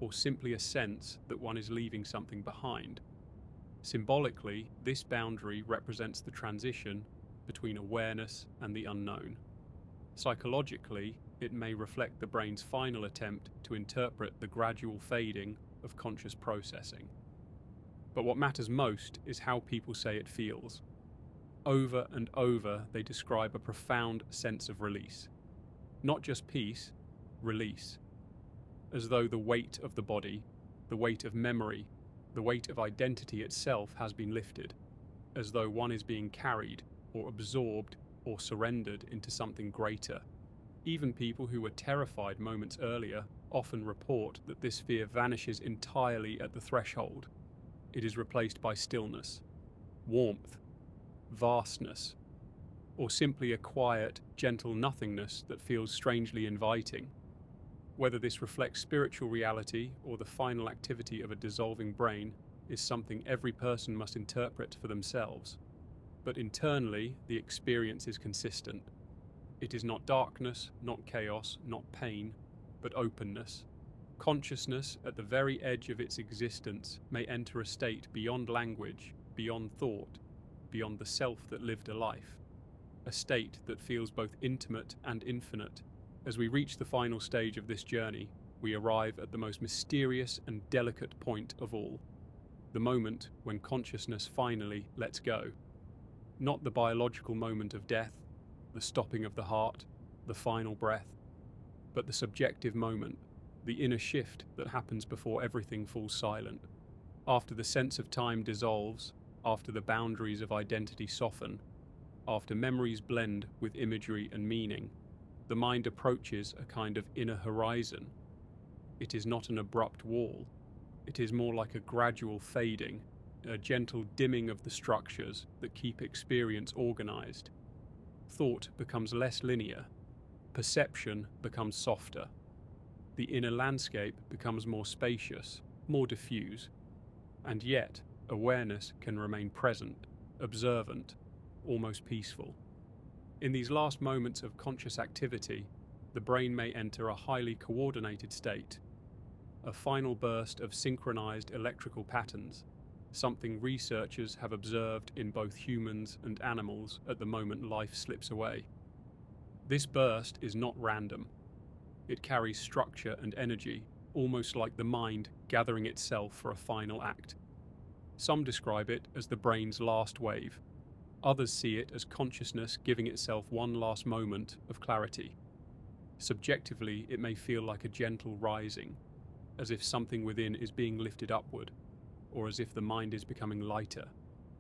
or simply a sense that one is leaving something behind. Symbolically, this boundary represents the transition between awareness and the unknown. Psychologically, it may reflect the brain's final attempt to interpret the gradual fading of conscious processing. But what matters most is how people say it feels. Over and over, they describe a profound sense of release. Not just peace, release. As though the weight of the body, the weight of memory, the weight of identity itself has been lifted. As though one is being carried, or absorbed, or surrendered into something greater. Even people who were terrified moments earlier often report that this fear vanishes entirely at the threshold. It is replaced by stillness, warmth, vastness, or simply a quiet, gentle nothingness that feels strangely inviting. Whether this reflects spiritual reality or the final activity of a dissolving brain is something every person must interpret for themselves. But internally, the experience is consistent. It is not darkness, not chaos, not pain, but openness. Consciousness, at the very edge of its existence, may enter a state beyond language, beyond thought, beyond the self that lived a life. A state that feels both intimate and infinite. As we reach the final stage of this journey, we arrive at the most mysterious and delicate point of all. The moment when consciousness finally lets go. Not the biological moment of death, the stopping of the heart, the final breath, but the subjective moment, the inner shift that happens before everything falls silent. After the sense of time dissolves, after the boundaries of identity soften, after memories blend with imagery and meaning, the mind approaches a kind of inner horizon. It is not an abrupt wall. It is more like a gradual fading, a gentle dimming of the structures that keep experience organized. Thought becomes less linear. Perception becomes softer. The inner landscape becomes more spacious, more diffuse. And yet, awareness can remain present, observant, almost peaceful. In these last moments of conscious activity, the brain may enter a highly coordinated state, a final burst of synchronized electrical patterns, something researchers have observed in both humans and animals at the moment life slips away. This burst is not random. It carries structure and energy, almost like the mind gathering itself for a final act. Some describe it as the brain's last wave. Others see it as consciousness giving itself one last moment of clarity. Subjectively, it may feel like a gentle rising, as if something within is being lifted upward, or as if the mind is becoming lighter,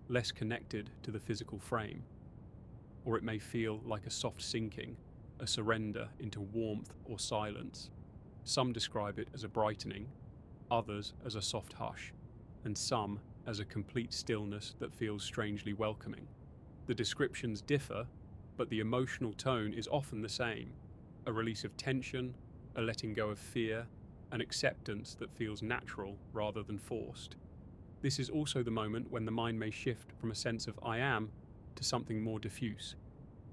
less connected to the physical frame. Or it may feel like a soft sinking, a surrender into warmth or silence. Some describe it as a brightening, others as a soft hush, and some as a complete stillness that feels strangely welcoming. The descriptions differ, but the emotional tone is often the same: a release of tension, a letting go of fear, an acceptance that feels natural rather than forced. This is also the moment when the mind may shift from a sense of I am to something more diffuse,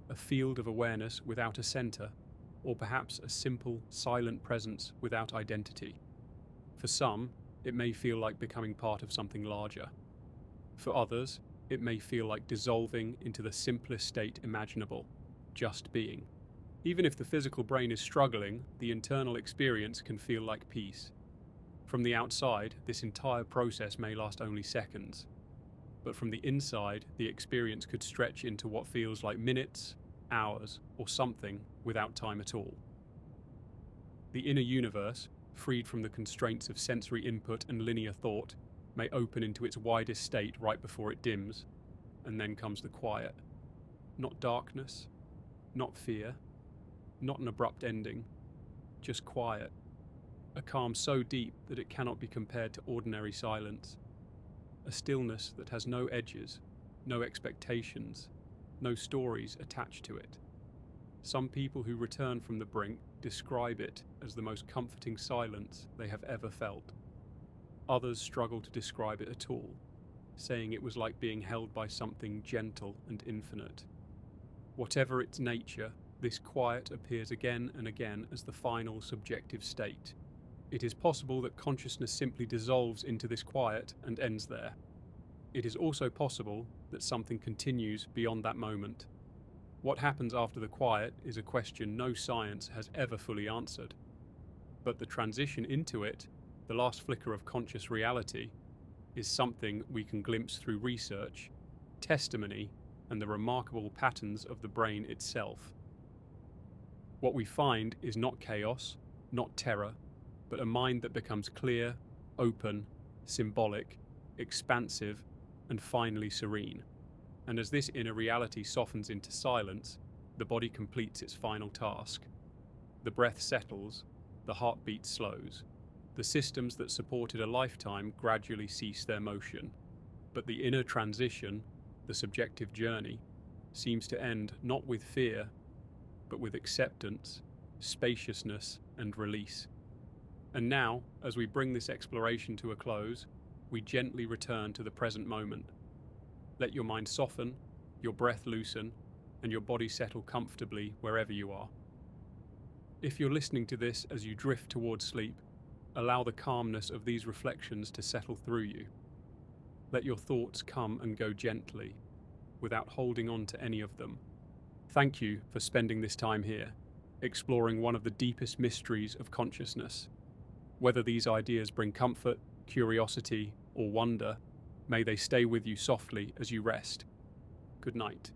a field of awareness without a center, or perhaps a simple, silent presence without identity. For some, it may feel like becoming part of something larger. For others, it may feel like dissolving into the simplest state imaginable, just being. Even if the physical brain is struggling, the internal experience can feel like peace. From the outside, this entire process may last only seconds. But from the inside, the experience could stretch into what feels like minutes, hours, or something without time at all. The inner universe, freed from the constraints of sensory input and linear thought, may open into its widest state right before it dims, and then comes the quiet. Not darkness, not fear, not an abrupt ending, just quiet. A calm so deep that it cannot be compared to ordinary silence. A stillness that has no edges, no expectations, no stories attached to it. Some people who return from the brink describe it as the most comforting silence they have ever felt. Others struggle to describe it at all, saying it was like being held by something gentle and infinite. Whatever its nature, this quiet appears again and again as the final subjective state. It is possible that consciousness simply dissolves into this quiet and ends there. It is also possible that something continues beyond that moment. What happens after the quiet is a question no science has ever fully answered. But the transition into it, the last flicker of conscious reality, is something we can glimpse through research, testimony, and the remarkable patterns of the brain itself. What we find is not chaos, not terror, but a mind that becomes clear, open, symbolic, expansive, and finally serene. And as this inner reality softens into silence, the body completes its final task. The breath settles, the heartbeat slows. The systems that supported a lifetime gradually cease their motion. But the inner transition, the subjective journey, seems to end not with fear, but with acceptance, spaciousness, and release. And now, as we bring this exploration to a close, we gently return to the present moment. Let your mind soften, your breath loosen, and your body settle comfortably wherever you are. If you're listening to this as you drift towards sleep, allow the calmness of these reflections to settle through you. Let your thoughts come and go gently, without holding on to any of them. Thank you for spending this time here, exploring one of the deepest mysteries of consciousness. Whether these ideas bring comfort, curiosity, or wonder, may they stay with you softly as you rest. Good night.